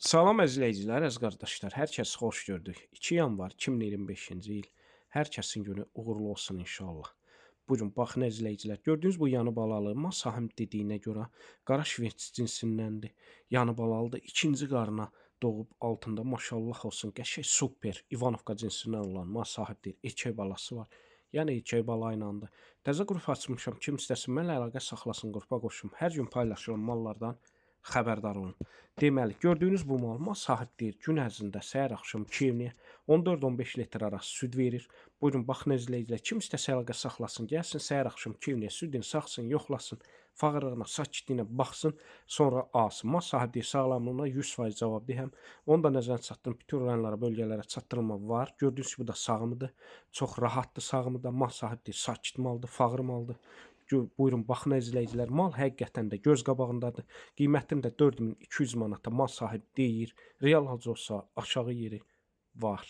Salam əzizləyicilər, əziz qardaşlar. Hər kəsi xoş gördük. 2 yanvar 2025-ci il. Hər kəsin günü uğurlu olsun inşallah. Bu gün baxın əzizləyicilər, gördüyünüz bu yanı balalı Masahim dediyinə görə qara şvets cinsindəndir. Yanı balalıdır. İkinci qarına doğub altında maşallah olsun qəşəng super İvanovka cinsindən olan Masahibdir. Erkək balası var. Yəni erkək bala ilandır. Təzə qrup açmışam. Kim istəsin mənlə əlaqə saxlasın, qrupa qoşum. Hər gün paylaşıram mallardan xəbərdar olun. Deməli, gördüyünüz bu mal sahibdir. Gün ərzində səhər axşam 2 evliyə 14-15 litr arası süd verir. Buyurun, baxın izləyicilər, kim istəsə əlaqə saxlasın, gəlsin səhər axşam 2 evliyə südünü saxsın, yoxlasın, fağırlığına, sakitliyinə baxsın, sonra alsın. Mal sahibdir, sağlamlığına 100% cavabdehəm. Onu da nəzərə çatdırın, bütün rayonlara, bölgələrə çatdırılma var. Gördüyünüz kimi bu da sağımıdır. Çox rahatdır sağımı da. Mal sahibdir, sakit maldır, fağır maldır. Buyurun, baxın əzizləyicilər, mal həqiqətən də göz qabağındadır. Qiymətini də 4200 manata mal sahibi deyir. Real halca olsa aşağı yeri var.